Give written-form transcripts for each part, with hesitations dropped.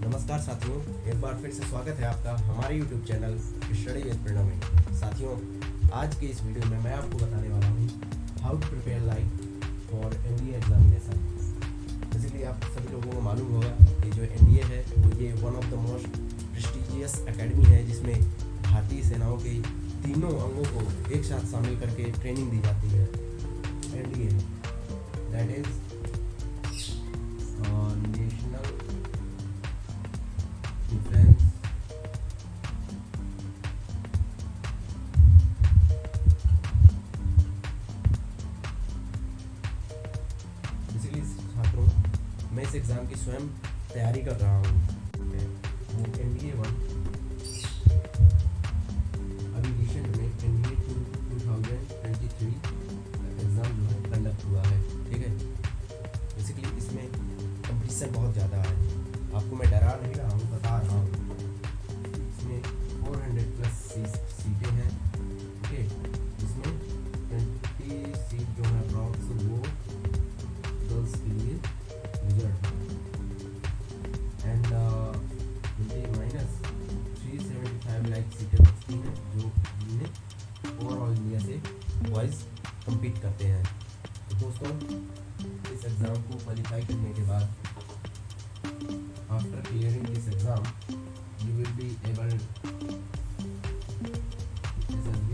नमस्कार साथियों, एक बार फिर से स्वागत है आपका हमारे YouTube channel study with Pranav में। साथियों, आज के इस वीडियो में मैं आपको बताने वाला हूँ how to prepare like for NDA examination. Basically आप सभी लोगों को मालूम होगा कि जो एनडीए है वो ये one of the most prestigious academy है, जिसमें भारतीय सेनाओं के तीनों अंगों को एक साथ शामिल करके ट्रेनिंग दी जाती है। NDA that is national defence basically छात्रों, मैं इस एग्ज़ाम की स्वयं तैयारी कर रहा हूँ। एनडीए 1 अभी रिसेंट में एनडीए 2023 एग्ज़ाम जो है कंडक्ट हुआ है। ठीक है, बेसिकली इसमें कंपटीशन बहुत ज़्यादा है। आपको मैं डरा नहीं रहा हूँ, बता रहा हूँ। इसमें 400+ सीटें हैं। ओके, इसमें 20 सीट जो है अप्रॉक्स वो गर्ल्स के लिए रिजर्व है एंड -375 लाइक सीटें बचती हैं जो जिन्हें ओवरऑल इंडिया से बॉयज़ compete करते हैं। तो दोस्तों, इस एग्ज़ाम को क्वालिफाई करने के बाद after clearing this exam you will be able SSB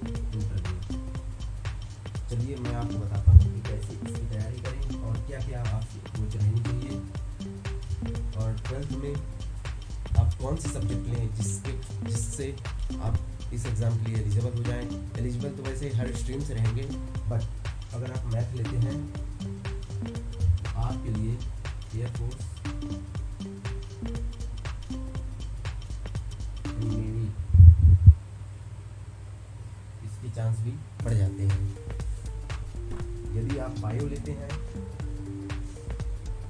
interview. चलिए मैं आपको बताता हूँ कि कैसे इसकी तैयारी करें और क्या क्या आपकी अप्रोच रहनी चाहिए, और 12th में आप कौन से सब्जेक्ट लें जिससे आप इस एग्ज़ाम के लिए एलिजिबल हो जाएं। एलिजिबल तो वैसे हर स्ट्रीम से रहेंगे, बट अगर आप मैथ लेते हैं तो आपके लिए एयरफोर्स, नेवी, इसकी चांस भी बढ़ जाते हैं। यदि आप बायो लेते हैं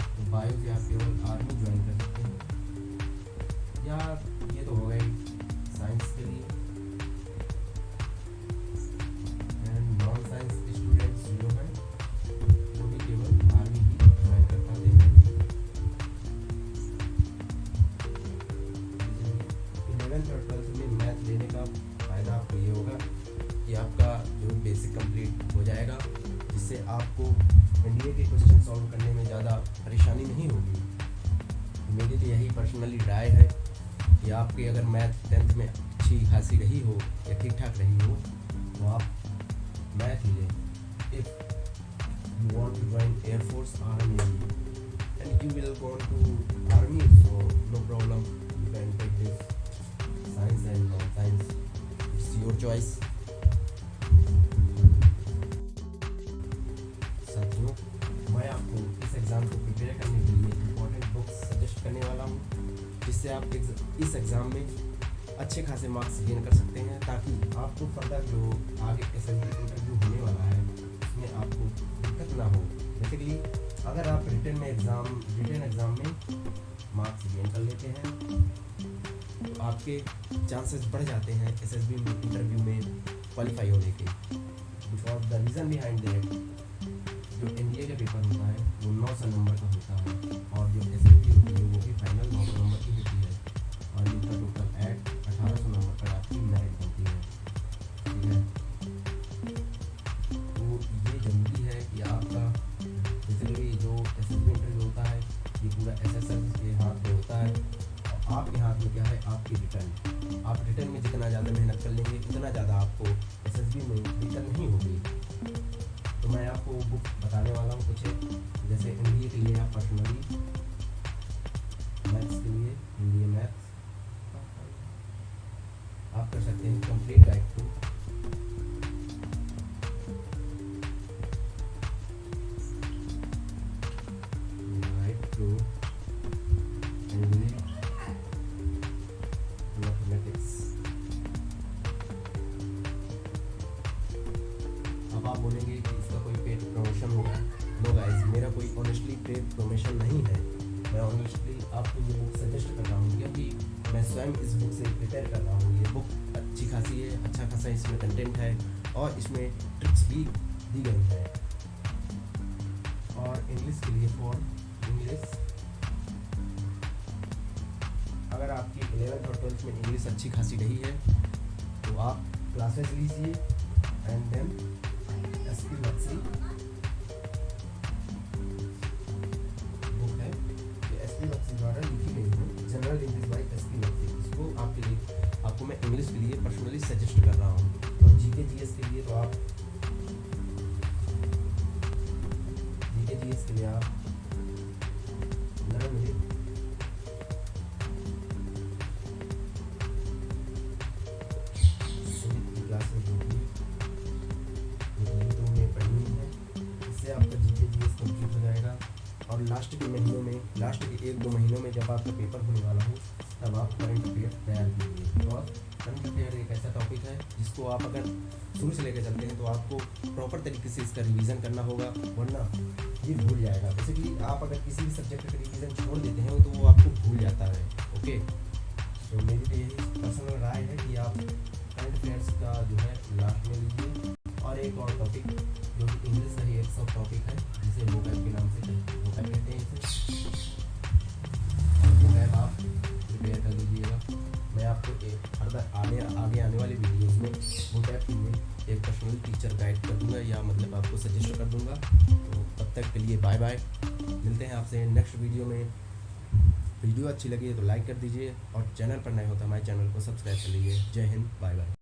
तो बायो से आप केवल आर्मी ज्वाइन कर सकते हैं, या ये तो हो गई साइंस के लिए। एंड नॉन साइंस स्टूडेंट्स जो हैं वो भी केवल आर्मी ही ज्वाइन कर पाते हैं। 11th और 12th में मैथ लेने का फ़ायदा आपको ये होगा कि आपका जो बेसिक कंप्लीट हो जाएगा, जिससे आपको एनडीए के क्वेश्चन सॉल्व करने में ज़्यादा परेशानी नहीं होगी। मेरी तो यही पर्सनली राय है कि आपकी अगर मैथ 10th में अच्छी खासी रही हो या ठीक ठाक रही हो तो आप मैथ ही लें। If you want to join air force, army and you will go to army, so no problem, you can take this science and non science, it's your choice. साथियों, मैं आपको इस एग्ज़ाम को प्रिपेयर करने के लिए इम्पोर्टेंट बुक्स सजेस्ट करने वाला हूँ, जिससे आप इस एग्ज़ाम में अच्छे खासे मार्क्स गेन कर सकते हैं, ताकि आपको फर्दर जो आगे SSB इंटरव्यू होने वाला है उसमें आपको दिक्कत ना हो। बेसिकली अगर आप रिटन एग्ज़ाम में मार्क्स गेन कर लेते हैं तो आपके चांसेस बढ़ जाते हैं SSB इंटरव्यू में क्वालिफाई होने के। Because the reason behind that, जो एनडीए का पेपर होता है वो 900 नंबर का होता है, और जो SSB होती है वो भी फाइनल 900 नंबर की होती है, और इनका टोटल ऐड 1800 नंबर पर आपकी मेरिट बनती है। ठीक है, तो ये ज़रूरी है कि आपका बेसिकली जो SSB इंटरव्यू होता है ये पूरा SSL के हाथ में होता है, और आपके हाथ में क्या है, आपकी रिटर्न। आप रिटर्न में जितना ज़्यादा मेहनत कर लेंगे उतना ज़्यादा आपको SSB में रिटर्न नहीं होगी। तो मैं आपको बुक बताने वाला हूँ कुछ, जैसे एनडीए के लिए आप पर्सनली, मैथ्स के लिए एनडीए मैथ्स आप कर सकते हैं complete guide to NDA mathematics. अब आप बोलेंगे कि इसका कोई पेड प्रमोशन होगा। नो गाइस, मेरा कोई ऑनेस्टली पेड प्रमोशन नहीं है। मैं ऑनेस्टली आपको ये बुक सजेस्ट कर रहा हूँ क्योंकि मैं स्वयं इस बुक से प्रिपेयर कर रहा हूँ। ये बुक अच्छी खासी है, अच्छा खासा इसमें कंटेंट है, और इसमें ट्रिक्स भी दी गई है। और इंग्लिश के लिए फॉर इंग्लिश इंग्लिश। अगर आपकी 11th और 12th में इंग्लिश अच्छी खासी रही है तो आप क्लासेस लीजिए and then SP Bakshi book है, ये एसपी बख्शी द्वारा लिखी गई है, general English by SP Bakshi. इसको आपके लिए आपको मैं इंग्लिश के लिए पर्सनली सजेस्ट कर रहा हूँ। और जीके जीएस के लिए तो आप जीके जीएस के लिए आप मुझे क्लासेस होगी तो में पढ़नी है, इससे आपका जीके जीएस कंप्लीट हो जाएगा। और लास्ट के 1-2 महीनों में जब आपका पेपर होने वाला हो तब आप करंट अफेयर तैयार कीजिए। और करंट अफेयर एक ऐसा टॉपिक है जिसको आप अगर शुरू से लेकर चलते हैं तो आपको प्रॉपर तरीके से इसका रिवीजन करना होगा, वरना ये भूल जाएगा। बेसिकली आप अगर किसी भी सब्जेक्ट का रिवीजन छोड़ देते हैं तो वो आपको भूल जाता है। ओके, तो मेरी तो यही पर्सनल राय है कि आप करंट अफेयर्स का जो है लास्ट में लीजिए। और एक और टॉपिक जो कि इंग्लिश का ही एक सब टॉपिक है जिसे वोकैब के नाम से वोकैब कहते हैं इसे, और वोकैब आप प्रिपेयर कर लीजिएगा। मैं आपको एक फर्दर आगे आने वाली वीडियोस में वोकैब के लिए एक पर्सनल टीचर गाइड कर दूंगा, या मतलब आपको सजेस्ट कर दूंगा। तो तब तक के लिए बाय बाय, मिलते हैं आपसे नेक्स्ट वीडियो में। वीडियो अच्छी लगी है तो लाइक कर दीजिए और चैनल पर नए हो तो हमारे चैनल को सब्सक्राइब कर लीजिए। जय हिंद, बाय बाय।